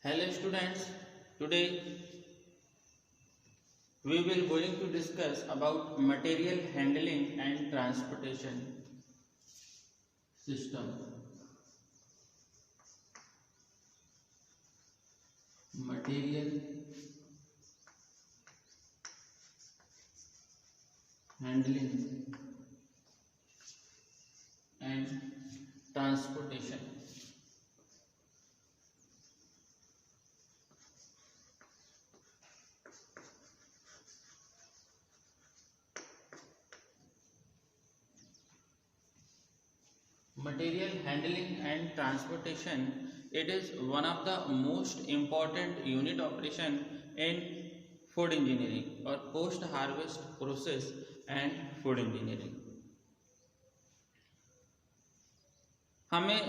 Hello students, today we will going to discuss about material handling and transportation system. Material handling and transportation. Material handling and transportation, it is one of the most important unit operation in food engineering or post harvest process and food engineering. हमें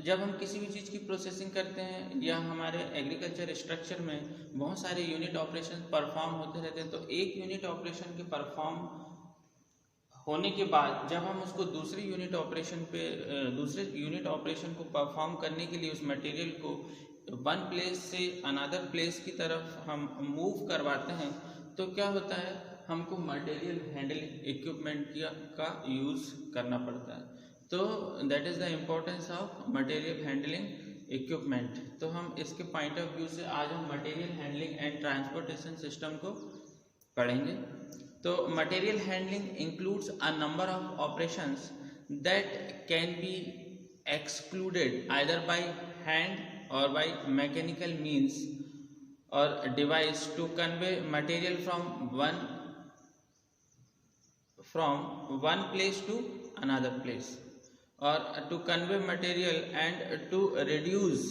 जब हम किसी भी चीज़ की processing करते हैं या हमारे एग्रीकल्चर स्ट्रक्चर में बहुत सारे यूनिट ऑपरेशन परफॉर्म होते रहते हैं, तो एक यूनिट ऑपरेशन के परफॉर्म होने के बाद जब हम उसको दूसरे यूनिट ऑपरेशन को परफॉर्म करने के लिए उस मटेरियल को वन प्लेस से अनदर प्लेस की तरफ हम मूव करवाते हैं, तो क्या होता है, हमको मटेरियल हैंडलिंग इक्विपमेंट का यूज़ करना पड़ता है. तो that is the importance of material handling equipment. तो हम इसके पॉइंट ऑफ व्यू से आज हम material handling and transportation system को पढ़ेंगे. तो material handling includes a number of operations that can be excluded either by hand और बाय मैकेनिकल मीन्स और device to convey material from one place to another place, or to convey material and to reduce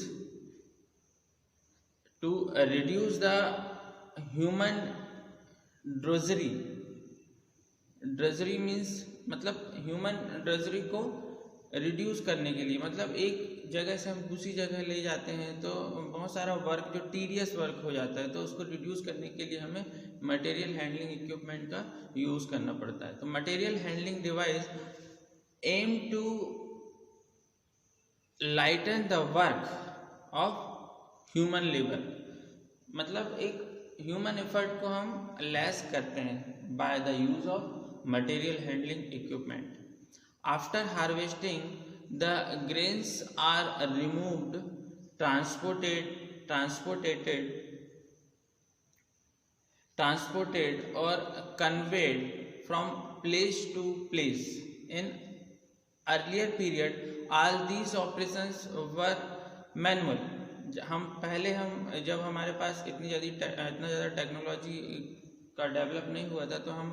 the human drudgery. Drudgery means मतलब human drudgery को reduce करने के लिए, मतलब एक जगह से हम दूसरी जगह ले जाते हैं तो बहुत सारा वर्क जो टीडियस वर्क हो जाता है, तो उसको रिड्यूस करने के लिए हमें मटेरियल हैंडलिंग इक्विपमेंट का यूज़ करना पड़ता है. तो material handling device aim to lighten the work of human labor, मतलब एक ह्यूमन एफर्ट को हम लेस करते हैं by the use of material handling equipment. After harvesting, the grains are removed, transported or conveyed from place to place. In earlier period, all these operations were manual. जब हमारे पास इतना ज़्यादा technology का develop नहीं हुआ था, तो हम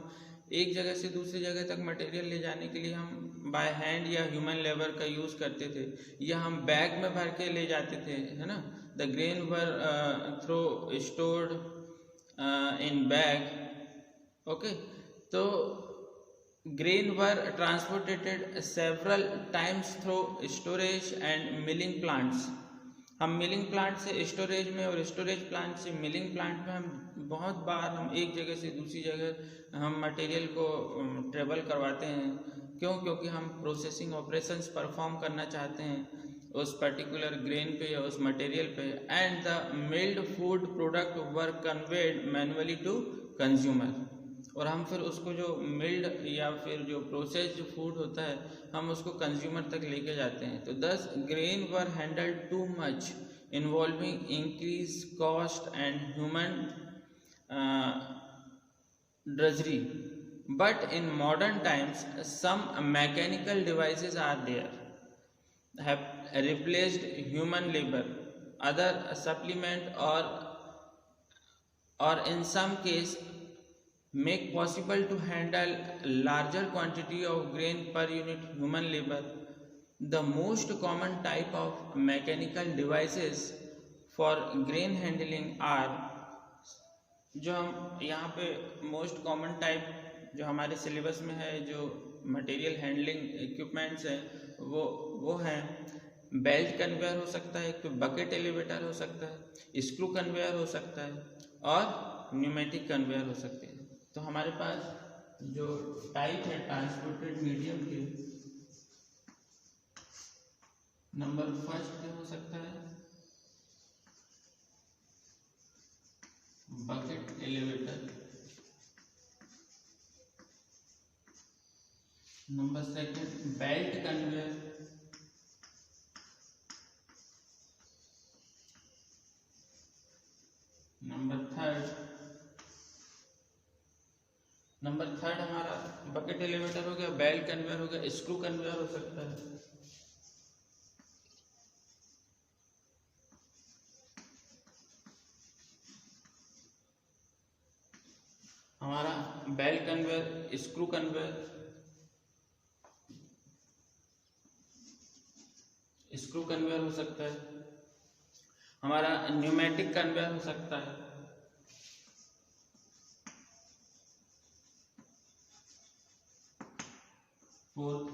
एक जगह से दूसरी जगह तक मटेरियल ले जाने के लिए हम बाय हैंड या ह्यूमन लेबर का यूज़ करते थे, या हम बैग में भर के ले जाते थे, है ना. The grain were stored in bag. Okay, तो grain were transported several times through storage and milling plants. हम मिलिंग प्लांट से स्टोरेज में और स्टोरेज प्लांट से मिलिंग प्लांट में हम बहुत बार हम एक जगह से दूसरी जगह हम मटेरियल को ट्रेवल करवाते हैं. क्योंकि हम प्रोसेसिंग ऑपरेशंस परफॉर्म करना चाहते हैं उस पर्टिकुलर ग्रेन पे या उस मटेरियल पे. And the milled food product were conveyed manually to consumer, और हम फिर उसको जो मिल्ड या फिर जो प्रोसेस्ड फूड होता है हम उसको कंज्यूमर तक लेके जाते हैं. तो thus grain were handled too much involving increase cost and human drudgery. But in modern times some mechanical devices are there have replaced human labour, other supplement और in some case make possible to handle larger quantity of grain per unit human labor. The most common type of mechanical devices for grain handling are, जो हम यहाँ पे most common type जो हमारे syllabus में है जो मटेरियल हैंडलिंग इक्विपमेंट्स हैं वो हैं बेल्ट कन्वेयर हो सकता है, एक तो बकेट एलिवेटर हो सकता है, स्क्रू कन्वेयर हो सकता है और न्यूमेटिक कन्वेयर हो सकते हैं. तो हमारे पास जो टाइप है ट्रांसपोर्टेड मीडियम के, नंबर फर्स्ट क्या हो सकता है, second belt conveyor, number third हमारा बकेट एलिवेटर हो गया, बेल्ट कन्वेयर हो गया, स्क्रू कन्वेयर हो सकता है। हमारा belt conveyor, screw conveyor, screw conveyor हो सकता है। हमारा न्यूमेटिक कन्वेयर हो सकता है। Fourth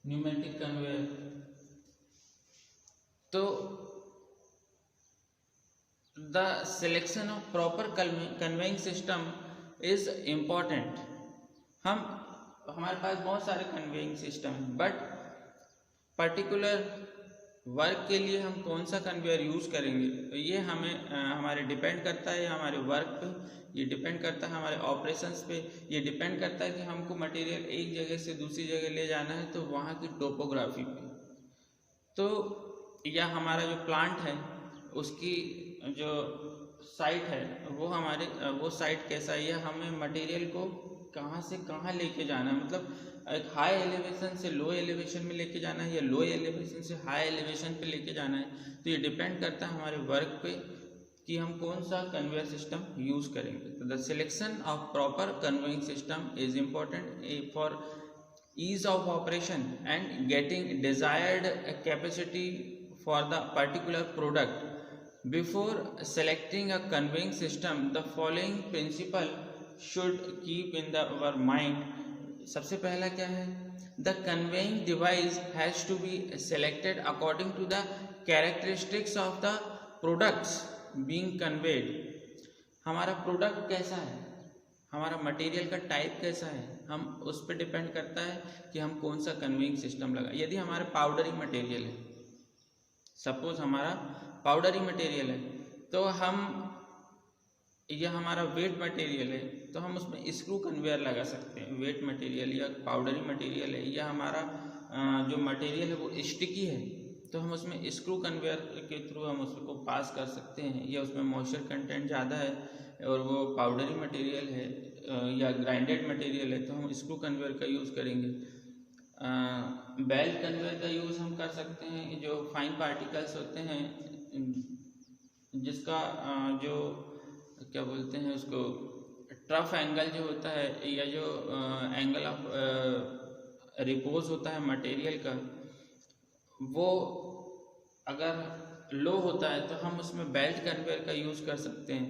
pneumatic conveyor. तो the selection of proper conveying system is important. हमारे पास बहुत सारे कन्वेइंग सिस्टम है, बट पर्टिकुलर वर्क के लिए हम कौन सा कन्वेयर यूज़ करेंगे तो ये हमें हमारे डिपेंड करता है, हमारे वर्क पे ये डिपेंड करता है, हमारे ऑपरेशंस पे ये डिपेंड करता है कि हमको मटेरियल एक जगह से दूसरी जगह ले जाना है तो वहाँ की टोपोग्राफी पे, तो या हमारा जो प्लांट है उसकी जो साइट है वो साइट कैसा है, या हमें मटेरियल को कहाँ से कहाँ लेके जाना है, मतलब एक हाई एलिवेशन से लो एलिवेशन में लेके जाना है या लो एलिवेशन से हाई एलिवेशन पे लेके जाना है, तो ये डिपेंड करता है हमारे वर्क पे कि हम कौन सा कन्वेयर सिस्टम यूज़ करेंगे। तो the selection of proper conveying system is important for ease of operation and getting desired capacity for the particular product. Before selecting a conveying system, the following principle should keep in our mind. सबसे पहला क्या है, the conveying device has to be selected according to the characteristics of the products being conveyed. हमारा product कैसा है, हमारा material का type कैसा है, हम उस पर डिपेंड करता है कि हम कौन सा कन्वेइंग सिस्टम लगा। यदि हमारा पाउडरी मटेरियल है, सपोज हमारा पाउडरी मटेरियल है, तो हम या हमारा वेट मटेरियल है तो हम उसमें स्क्रू कन्वेयर लगा सकते हैं। वेट मटेरियल या पाउडरी मटेरियल है या हमारा जो मटेरियल है वो स्टिकी है तो हम उसमें स्क्रू कन्वेयर के थ्रू हम उसको पास कर सकते हैं, या उसमें मॉइस्चर कंटेंट ज़्यादा है और वो पाउडरी मटेरियल है या ग्राइंडेड मटेरियल है तो हम स्क्रू कन्वेयर का यूज़ करेंगे। बेल्ट कन्वेयर का यूज़ हम कर सकते हैं, जो फाइन पार्टिकल्स होते हैं जिसका जो क्या बोलते हैं उसको ट्रफ एंगल जो होता है या जो एंगल ऑफ रिपोज होता है मटेरियल का, वो अगर लो होता है तो हम उसमें बेल्ट कन्वेयर का यूज़ कर सकते हैं।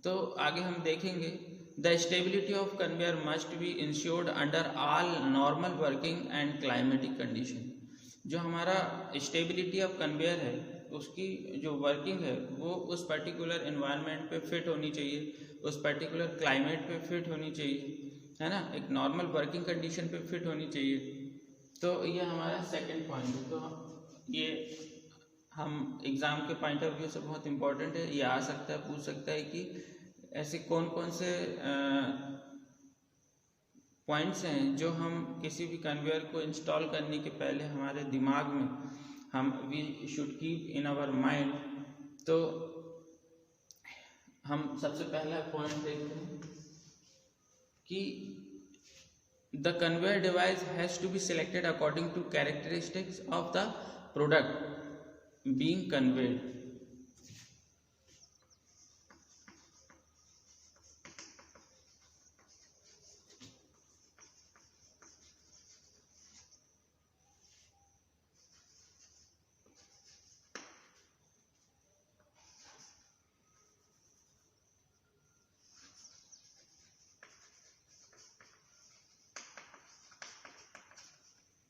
तो आगे हम देखेंगे the stability of conveyor must be insured under all normal working and climatic condition. जो हमारा स्टेबिलिटी ऑफ कन्वेयर है उसकी जो वर्किंग है वो उस पर्टिकुलर एनवायरनमेंट पे फिट होनी चाहिए, उस पर्टिकुलर क्लाइमेट पे फिट होनी चाहिए, है ना, एक नॉर्मल वर्किंग कंडीशन पे फिट होनी चाहिए। तो ये हमारा सेकंड पॉइंट है। तो ये हम एग्ज़ाम के पॉइंट ऑफ व्यू से बहुत इम्पोर्टेंट है, ये आ सकता है, पूछ सकता है कि ऐसे कौन कौन से पॉइंट्स हैं जो हम किसी भी कन्वेयर को इंस्टॉल करने के पहले हमारे दिमाग में हम we should keep in our mind. तो हम सबसे पहला पॉइंट देखते हैं कि the conveyor device has to be selected according to characteristics of the product being conveyed.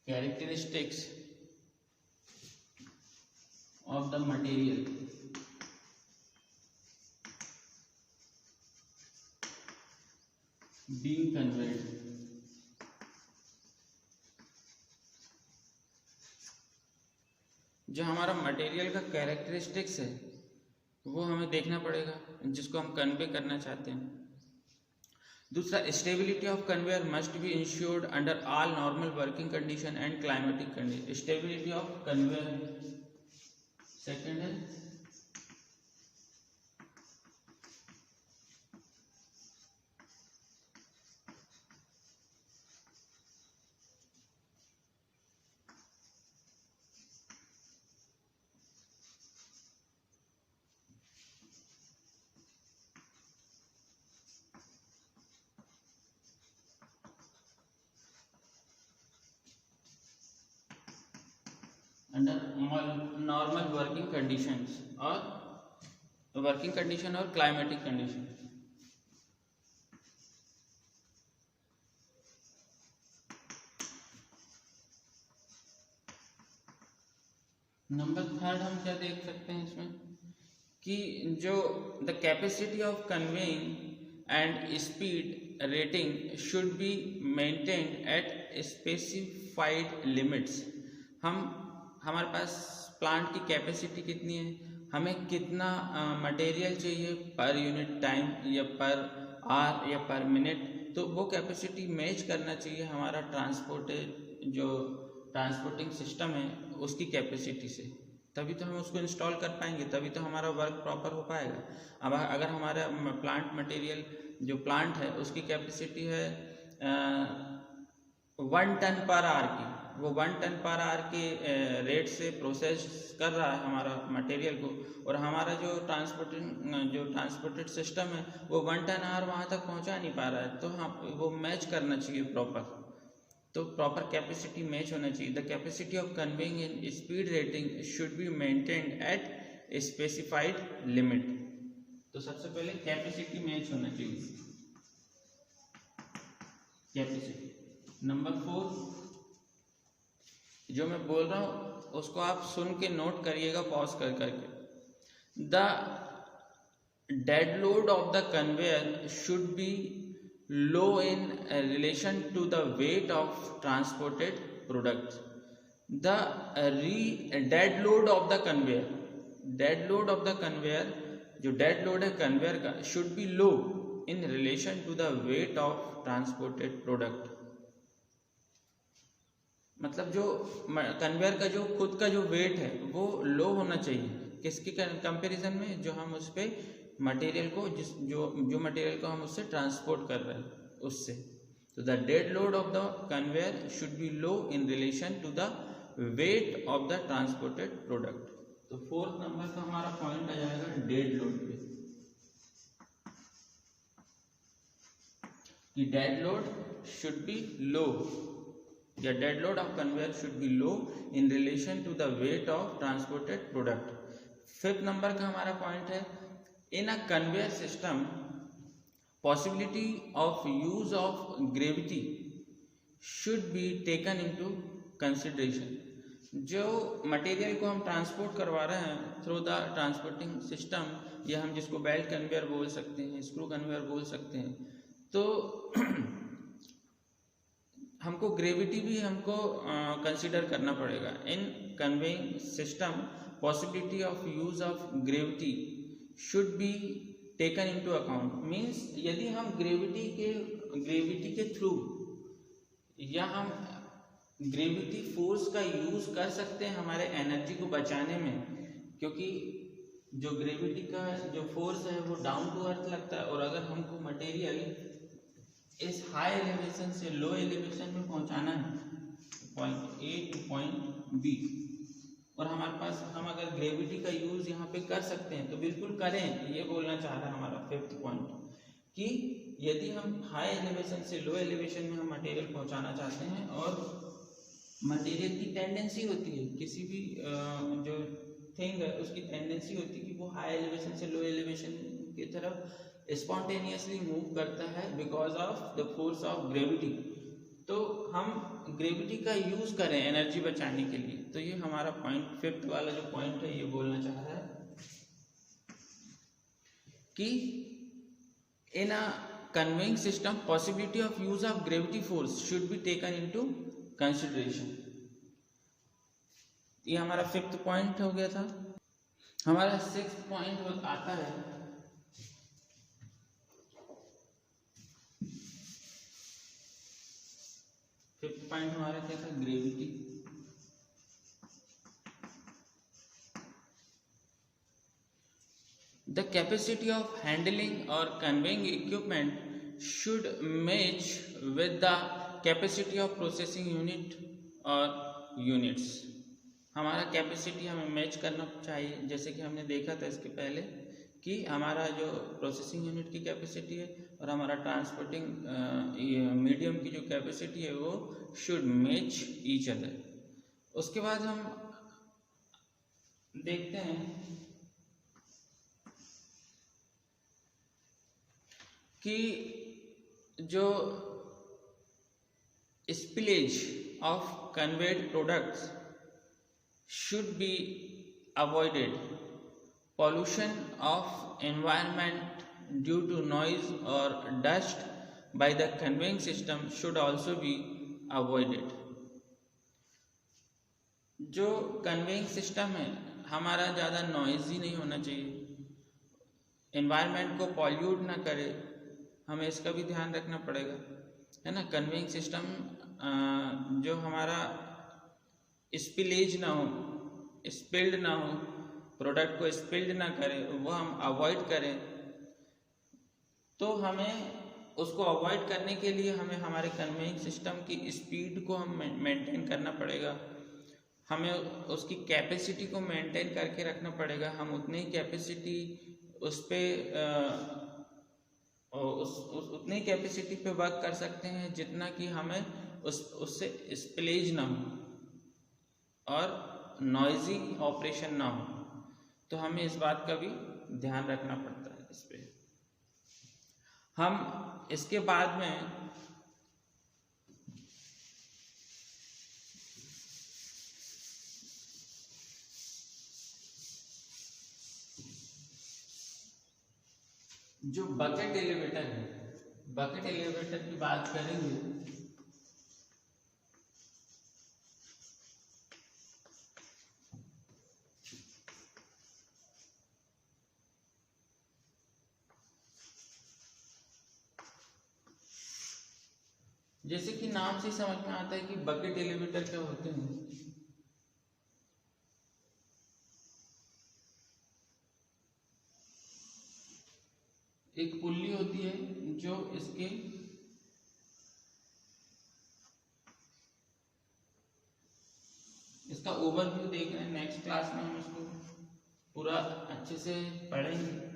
Characteristics of the material being conveyed। जो हमारा मटेरियल का कैरेक्टरिस्टिक्स है वो हमें देखना पड़ेगा जिसको हम कन्वे करना चाहते हैं। दूसरा, stability of conveyor must be insured under all normal working condition and climatic condition. Stability of conveyor second है। अंडर नॉर्मल वर्किंग कंडीशंस और वर्किंग कंडीशन और क्लाइमेटिक कंडीशन। नंबर थर्ड हम क्या देख सकते हैं इसमें कि जो the capacity of conveying and speed rating should be maintained eight specified limits. हमारे पास प्लांट की कैपेसिटी कितनी है, हमें कितना मटेरियल चाहिए पर यूनिट टाइम या पर आवर या पर मिनट, तो वो कैपेसिटी मैच करना चाहिए हमारा ट्रांसपोर्टिंग सिस्टम है उसकी कैपेसिटी से, तभी तो हम उसको इंस्टॉल कर पाएंगे, तभी तो हमारा वर्क प्रॉपर हो पाएगा। अब अगर हमारा प्लांट मटेरियल जो प्लांट है उसकी कैपेसिटी है 1 टन पर आवर की, वो 1 टन पर आवर के रेट से प्रोसेस कर रहा है हमारा मटेरियल को, और हमारा जो ट्रांसपोर्टेड सिस्टम है वो 1 टन आवर वहाँ तक पहुँचा नहीं पा रहा है, तो हम वो मैच करना चाहिए प्रॉपर, तो प्रॉपर कैपेसिटी मैच होना चाहिए। The capacity of conveying in speed rating should be maintained eight specified limit. तो सबसे पहले कैपेसिटी मैच होना चाहिए, कैपेसिटी। नंबर 4 जो मैं बोल रहा हूँ उसको आप सुन के नोट करिएगा पॉज कर करके। The dead load of the conveyor should be low in relation to the weight of transported product. The dead load of the conveyor, dead load of the conveyor, जो डेड लोड है conveyor का, should be low in relation to the weight of transported product. मतलब जो conveyor का जो खुद का जो वेट है वो लो होना चाहिए, किसके कंपैरिजन में, जो हम उस पर मटेरियल को जो मटेरियल को हम उससे ट्रांसपोर्ट कर रहे हैं उससे। तो the dead load of the conveyor should be low in relation to the weight of the transported product. तो 4th नंबर का हमारा पॉइंट आ जाएगा डेड लोड पे, कि dead load should be low, या dead load of conveyor should be low in relation to the weight of transported product. 5th number का हमारा point है, in a conveyor system possibility of use of gravity should be taken into consideration. जो material को हम transport करवा रहे हैं through the transporting system, या हम जिसको बेल्ट कन्वेयर बोल सकते हैं, स्क्रू कन्वेयर बोल सकते हैं, तो हमको ग्रेविटी भी हमको कंसिडर करना पड़ेगा। In conveying system possibility of use of gravity should be taken into account. Means यदि हम ग्रेविटी के थ्रू, या हम ग्रेविटी फोर्स का यूज कर सकते हैं हमारे एनर्जी को बचाने में, क्योंकि जो ग्रेविटी का जो फोर्स है वो डाउन टू अर्थ लगता है, और अगर हमको मटेरियल इस हाई एलिवेशन से लो एलिवेशन में पहुंचाना है point A to point B, और हमारे पास हम अगर ग्रेविटी का यूज यहाँ पे कर सकते हैं तो बिल्कुल करें, ये बोलना चाह रहा है हमारा 5th पॉइंट, कि यदि हम हाई एलिवेशन से लो एलिवेशन में हम मटेरियल पहुंचाना चाहते हैं, और मटेरियल की टेंडेंसी होती है, किसी भी जो थिंग है उसकी टेंडेंसी होती है कि वो हाई एलिवेशन से लो एलिवेशन की तरफ स्पॉन्टेनियसली मूव करता है because of the force of gravity. तो हम ग्रेविटी का यूज करें एनर्जी बचाने के लिए, तो ये हमारा पॉइंट 5th वाला जो पॉइंट है ये बोलना चाह रहा है कि in a conveying system possibility of use of gravity force should be taken into consideration. ये हमारा 5th पॉइंट हो गया था। हमारा 6th पॉइंट आता है फिफ्थ पॉइंट हमारा क्या था, gravity. The capacity of handling or conveying equipment should match with the capacity of processing unit or units। हमारा कैपेसिटी हमें मैच करना चाहिए, जैसे कि हमने देखा था इसके पहले कि हमारा जो प्रोसेसिंग यूनिट की कैपेसिटी है और हमारा ट्रांसपोर्टिंग मीडियम की जो कैपेसिटी है वो शुड मैच ईच अदर। उसके बाद हम देखते हैं कि जो spillage of conveyed products should be avoided, pollution of environment due to noise or dust by the conveying system should also be avoided। जो कन्वेइंग सिस्टम है हमारा ज़्यादा नॉइजी नहीं होना चाहिए, एनवायरनमेंट को पॉल्यूट ना करे, हमें इसका भी ध्यान रखना पड़ेगा, है ना। कन्वेइंग सिस्टम जो हमारा स्पिलेज ना हो, स्पिल्ड ना हो, प्रोडक्ट को स्पिल्ड ना करे, वो हम अवॉइड करें। तो हमें उसको अवॉइड करने के लिए हमें हमारे कन्वेइंग सिस्टम की स्पीड को हम मेंटेन करना पड़ेगा, हमें उसकी कैपेसिटी को मेंटेन करके रखना पड़ेगा। हम उतनी ही कैपेसिटी उतनी कैपेसिटी पे वर्क कर सकते हैं जितना कि हमें उससे स्पिलेज ना हो और नॉइजी ऑपरेशन ना हो। तो हमें इस बात का भी ध्यान रखना पड़ता है इस पे। हम इसके बाद में जो बकेट एलिवेटर है, बकेट एलिवेटर की बात करेंगे। जैसे कि नाम से समझ में आता है कि बकेट एलिवेटर क्या होते हैं। एक पुल्ली होती है जो इसका ओवरव्यू देख रहे हैं, नेक्स्ट क्लास में हम इसको पूरा अच्छे से पढ़ेंगे।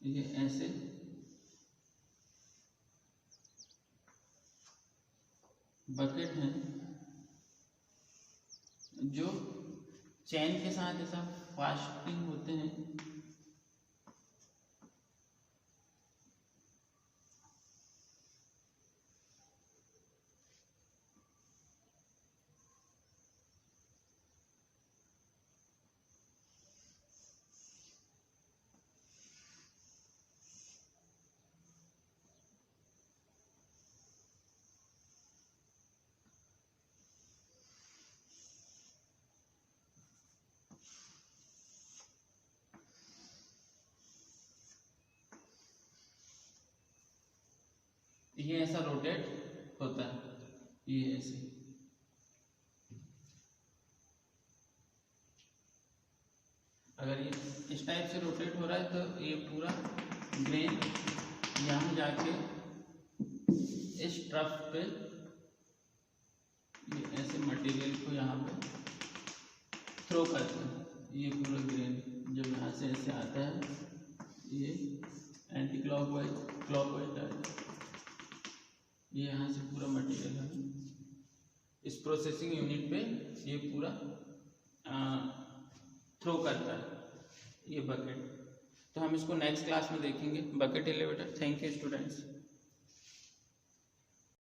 ये ऐसे बकेट हैं जो चैन के साथ ऐसा फास्टिंग होते हैं। ये ऐसा रोटेट होता है, ये ऐसे। अगर ये इस टाइप से रोटेट हो रहा है तो ये पूरा ग्रेन यहाँ जाके इस ट्रफ पे ये ऐसे मटेरियल को यहाँ पे थ्रो करते हैं। ये पूरा ग्रेन जब यहाँ से ऐसे आता है, ये एंटी क्लॉकवाइज क्लॉकवाइज आता है, ये यहाँ से पूरा मटेरियल है इस प्रोसेसिंग यूनिट पे ये पूरा थ्रो करता है ये बकेट। तो हम इसको नेक्स्ट क्लास में देखेंगे, bucket elevator. Thank you students.